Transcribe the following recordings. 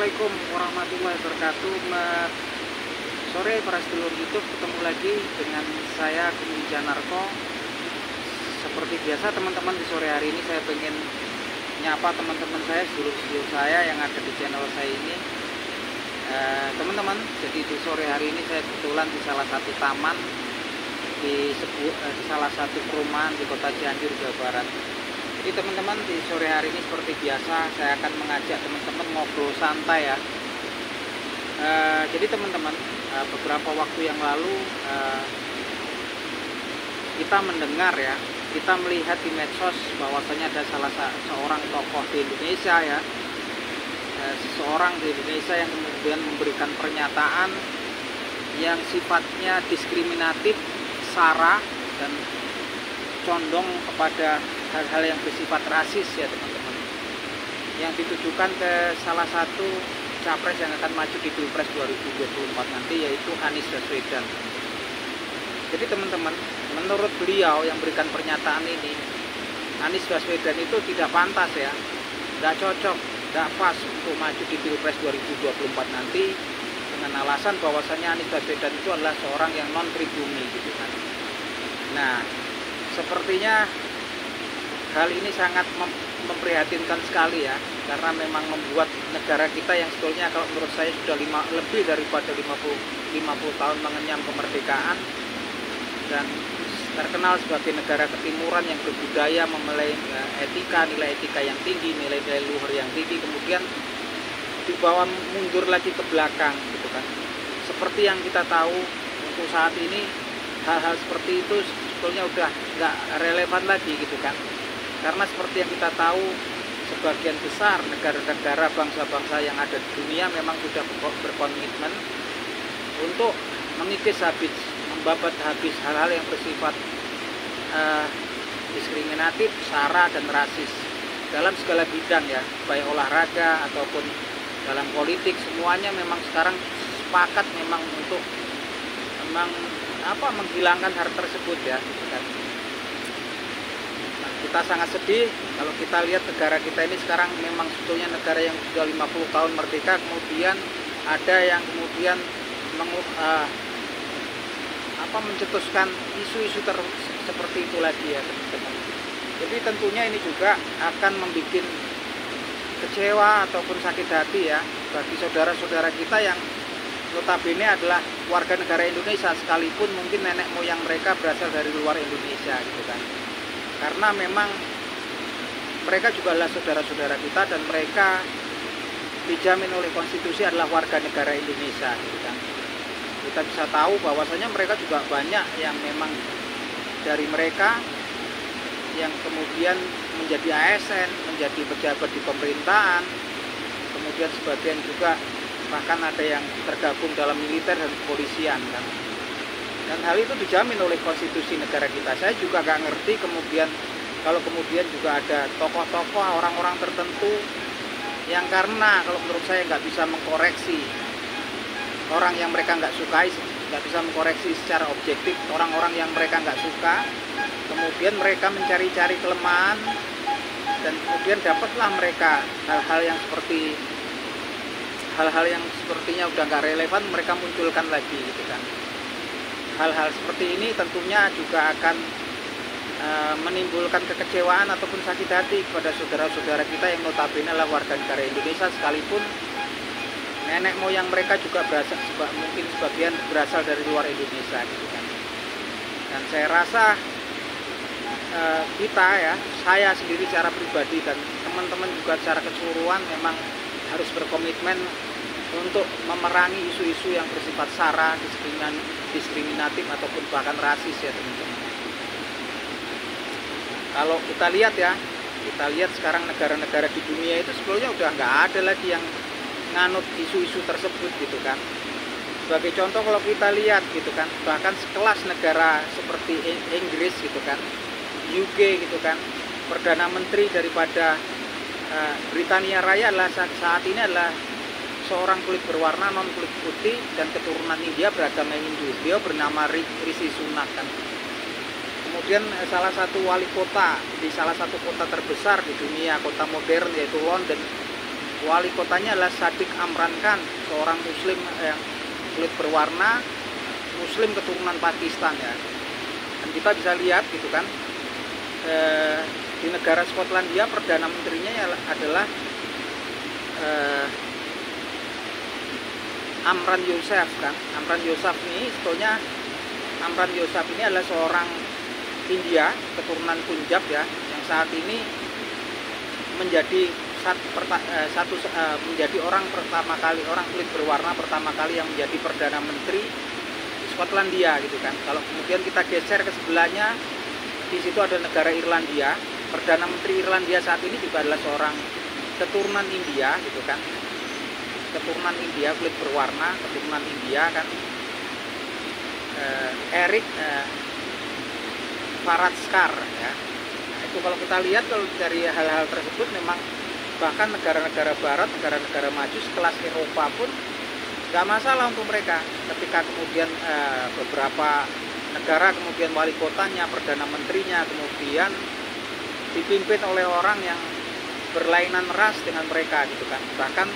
Assalamualaikum warahmatullahi wabarakatuh. Sore para sedulur YouTube, ketemu lagi dengan saya Gung Janarko. Seperti biasa teman-teman, di sore hari ini saya pengen nyapa teman-teman saya, sedulur-sedulur saya yang ada di channel saya ini. Teman-teman, jadi di sore hari ini saya kebetulan di salah satu taman di salah satu perumahan di kota Cianjur, Jawa Barat. Jadi teman-teman, di sore hari ini seperti biasa saya akan mengajak teman-teman ngobrol santai ya. Jadi teman-teman, beberapa waktu yang lalu kita mendengar ya, kita melihat di medsos bahwasanya ada seorang tokoh di Indonesia ya, seseorang di Indonesia yang kemudian memberikan pernyataan yang sifatnya diskriminatif, sara, dan condong kepada hal-hal yang bersifat rasis ya teman-teman, yang ditujukan ke salah satu capres yang akan maju di Pilpres 2024 nanti, yaitu Anies Baswedan. Jadi teman-teman, menurut beliau yang berikan pernyataan ini, Anies Baswedan itu tidak pantas ya, tidak cocok, tidak pas untuk maju di Pilpres 2024 nanti, dengan alasan bahwasannya Anies Baswedan itu adalah seorang yang non pribumi gitu kan. Nah, sepertinya hal ini sangat memprihatinkan sekali ya, karena memang membuat negara kita yang sebetulnya kalau menurut saya sudah lebih daripada 50 tahun mengenyam kemerdekaan dan terkenal sebagai negara ketimuran yang berbudaya, memiliki nilai etika yang tinggi, nilai-nilai luhur yang tinggi, kemudian dibawa mundur lagi ke belakang gitu kan. Seperti yang kita tahu untuk saat ini, hal-hal seperti itu sebetulnya udah nggak relevan lagi gitu kan. Karena seperti yang kita tahu, sebagian besar negara-negara bangsa-bangsa yang ada di dunia memang sudah berkomitmen untuk mengikis habis, membabat habis hal-hal yang bersifat diskriminatif, sara, dan rasis dalam segala bidang ya, baik olahraga ataupun dalam politik, semuanya memang sekarang sepakat memang untuk menghilangkan hal tersebut ya gitu kan. Kita sangat sedih kalau kita lihat negara kita ini sekarang memang sebetulnya negara yang sudah 50 tahun merdeka, kemudian ada yang kemudian mencetuskan isu-isu seperti itu lagi ya teman-teman. Jadi tentunya ini juga akan membuat kecewa ataupun sakit hati ya bagi saudara-saudara kita yang notabene adalah warga negara Indonesia, sekalipun mungkin nenek moyang mereka berasal dari luar Indonesia gitu kan. Karena memang mereka juga adalah saudara-saudara kita dan mereka dijamin oleh konstitusi adalah warga negara Indonesia gitu kan. Kita bisa tahu bahwasanya mereka juga banyak yang memang dari mereka yang kemudian menjadi ASN, menjadi pejabat di pemerintahan, kemudian sebagian juga bahkan ada yang tergabung dalam militer dan kepolisian kan. Dan hal itu dijamin oleh konstitusi negara kita. Saya juga nggak ngerti kalau kemudian juga ada tokoh-tokoh, orang-orang tertentu yang karena kalau menurut saya nggak bisa mengkoreksi orang yang mereka nggak sukai, nggak bisa mengkoreksi secara objektif orang-orang yang mereka nggak suka, kemudian mereka mencari-cari kelemahan dan kemudian dapatlah mereka hal-hal yang sepertinya udah nggak relevan, mereka munculkan lagi gitu kan. Hal-hal seperti ini tentunya juga akan menimbulkan kekecewaan ataupun sakit hati kepada saudara-saudara kita yang notabene adalah warga negara Indonesia, sekalipun nenek moyang mereka juga mungkin sebagian berasal dari luar Indonesia gitu kan. Dan saya rasa kita ya, saya sendiri secara pribadi dan teman-teman juga secara keseluruhan memang harus berkomitmen untuk memerangi isu-isu yang bersifat sara, diskriminatif ataupun bahkan rasis ya teman-teman. Kalau kita lihat sekarang negara-negara di dunia itu sebetulnya udah nggak ada lagi yang nganut isu-isu tersebut gitu kan. Sebagai contoh kalau kita lihat gitu kan, bahkan sekelas negara seperti Inggris gitu kan, UK gitu kan, Perdana Menteri daripada Britania Raya adalah saat ini adalah seorang kulit berwarna, non kulit putih dan keturunan India beragama Hindu. Dia bernama Rishi Sunak kan. Kemudian salah satu wali kota di salah satu kota terbesar di dunia, kota modern yaitu London, wali kotanya adalah Sadiq Amran Khan, seorang muslim yang kulit berwarna, muslim keturunan Pakistan ya. Dan kita bisa lihat gitu kan, di negara Skotlandia perdana menterinya adalah Amran Yosef kan. Amran Yosef ini sebetulnya adalah seorang India keturunan Punjab ya, yang saat ini menjadi menjadi orang kulit berwarna pertama kali yang menjadi perdana menteri di Skotlandia gitu kan. Kalau kemudian kita geser ke sebelahnya, di situ ada negara Irlandia. Perdana menteri Irlandia saat ini juga adalah seorang keturunan India gitu kan. Keturunan India, kulit berwarna, keturunan India kan. Eric Varadkar ya. Nah, itu kalau kita lihat, kalau dari hal-hal tersebut memang bahkan negara-negara barat, negara-negara maju sekelas Eropa pun nggak masalah untuk mereka ketika kemudian beberapa negara kemudian wali kotanya, perdana menterinya kemudian dipimpin oleh orang yang berlainan ras dengan mereka gitu kan, bahkan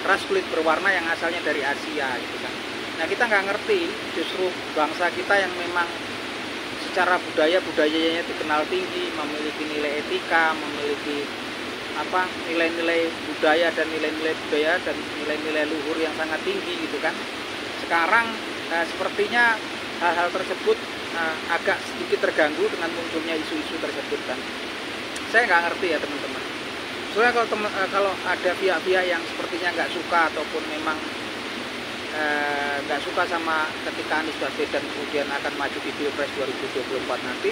ras kulit berwarna yang asalnya dari Asia gitu kan. Nah, kita nggak ngerti justru bangsa kita yang memang secara budayanya dikenal tinggi, memiliki nilai etika, memiliki nilai-nilai budaya dan nilai-nilai luhur yang sangat tinggi gitu kan. Sekarang sepertinya hal-hal tersebut agak sedikit terganggu dengan munculnya isu-isu tersebut kan. Saya nggak ngerti ya teman-teman. Soalnya kalau ada pihak-pihak yang sepertinya nggak suka ataupun memang nggak suka sama ketika Anies Baswedan kemudian akan maju di Pilpres 2024 nanti,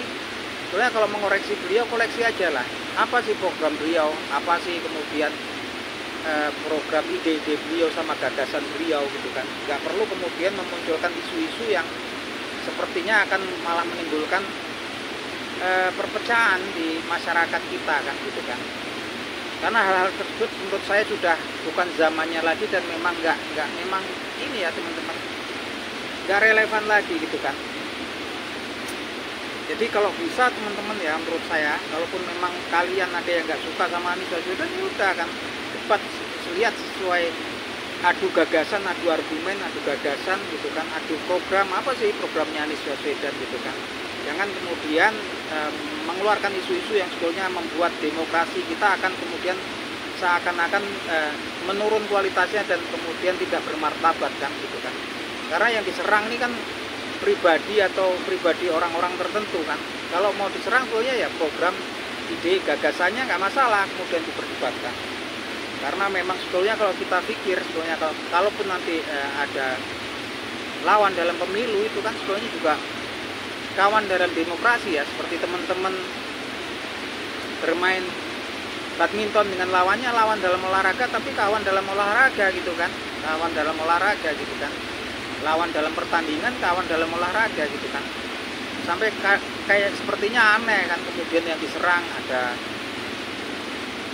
sebenarnya kalau mengoreksi beliau, koleksi aja lah. Apa sih program beliau, apa sih kemudian program ide-ide beliau sama gagasan beliau gitu kan. Nggak perlu kemudian memunculkan isu-isu yang sepertinya akan malah menimbulkan perpecahan di masyarakat kita kan gitu kan. Karena hal-hal tersebut menurut saya sudah bukan zamannya lagi dan memang nggak ini ya teman-teman, nggak relevan lagi gitu kan. Jadi kalau bisa teman-teman ya, menurut saya kalaupun memang kalian ada yang nggak suka sama Anies Baswedan, ya udah kan cepat lihat sesuai, adu gagasan, adu argumen, adu gagasan gitu kan, adu program, apa sih programnya Anies Baswedan gitu kan. Jangan kemudian mengeluarkan isu-isu yang sebetulnya membuat demokrasi kita akan kemudian seakan-akan menurun kualitasnya dan kemudian tidak bermartabat kan gitu kan. Karena yang diserang ini kan pribadi orang-orang tertentu kan. Kalau mau diserang sebetulnya ya program, ide, gagasannya nggak masalah kemudian diperdebatkan. Karena memang sebetulnya kalau kita pikir sebetulnya kalaupun nanti ada lawan dalam pemilu, itu kan sebetulnya juga kawan dalam demokrasi ya, seperti teman-teman bermain badminton dengan lawannya, lawan dalam olahraga tapi kawan dalam olahraga gitu kan, kawan dalam olahraga gitu kan, lawan dalam pertandingan, kawan dalam olahraga gitu kan. Sampai kayak sepertinya aneh kan kemudian yang diserang ada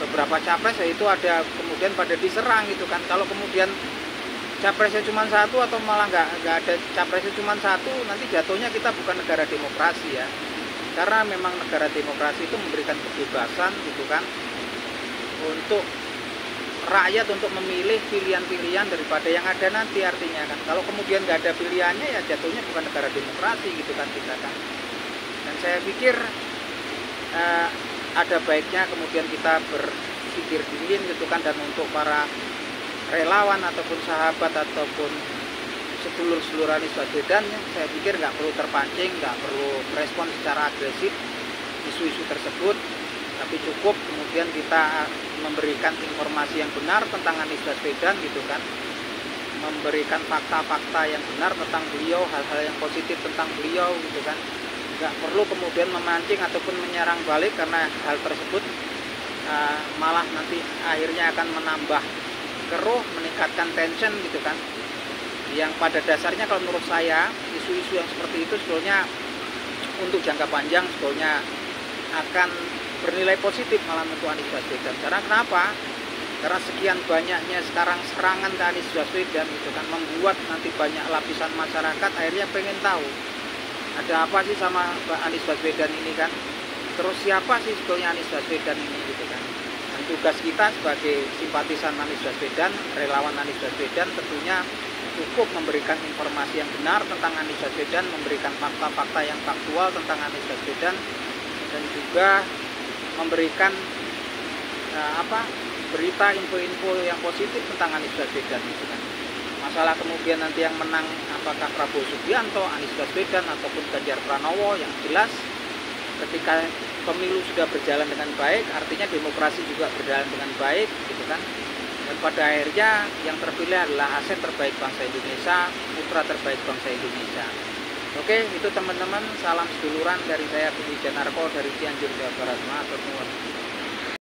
beberapa capres, yaitu ada kemudian pada diserang gitu kan. Kalau kemudian capresnya cuma satu atau malah nggak ada capresnya cuma satu, nanti jatuhnya kita bukan negara demokrasi ya. Karena memang negara demokrasi itu memberikan kebebasan gitu kan untuk rakyat untuk memilih pilihan-pilihan daripada yang ada nanti, artinya kan. Kalau kemudian nggak ada pilihannya ya jatuhnya bukan negara demokrasi gitu kan kita kan. Dan saya pikir ada baiknya kemudian kita berpikir dingin gitu kan, dan untuk para relawan ataupun sahabat ataupun sedulur-sedulur Anies Baswedan, saya pikir nggak perlu terpancing, nggak perlu respon secara agresif isu-isu tersebut, tapi cukup kemudian kita memberikan informasi yang benar tentang Anies Baswedan gitu kan, memberikan fakta-fakta yang benar tentang beliau, hal-hal yang positif tentang beliau gitu kan. Nggak perlu kemudian memancing ataupun menyerang balik, karena hal tersebut malah nanti akhirnya akan menambah keruh, meningkatkan tension gitu kan. Yang pada dasarnya kalau menurut saya isu-isu yang seperti itu sebetulnya untuk jangka panjang sebetulnya akan bernilai positif malah untuk Anies Baswedan. Karena kenapa? Karena sekian banyaknya sekarang serangan ke Anies Baswedan gitu kan, membuat nanti banyak lapisan masyarakat akhirnya pengen tahu ada apa sih sama Anies Baswedan ini kan. Terus siapa sih sebetulnya Anies Baswedan ini gitu kan. Dan tugas kita sebagai simpatisan Anies Baswedan, relawan Anies Baswedan, tentunya cukup memberikan informasi yang benar tentang Anies Baswedan, memberikan fakta-fakta yang faktual tentang Anies Baswedan, dan juga memberikan berita info-info yang positif tentang Anies Baswedan gitu kan. Masalah kemudian nanti yang menang apakah Prabowo Subianto, Anies Baswedan ataupun Ganjar Pranowo, yang jelas ketika pemilu sudah berjalan dengan baik, artinya demokrasi juga berjalan dengan baik gitu kan. Dan pada akhirnya yang terpilih adalah aset terbaik bangsa Indonesia, putra terbaik bangsa Indonesia. Oke, itu teman-teman, salam seduluran dari saya Budi Janarko dari Cianjur, Jawa Barat. Matur nuwun.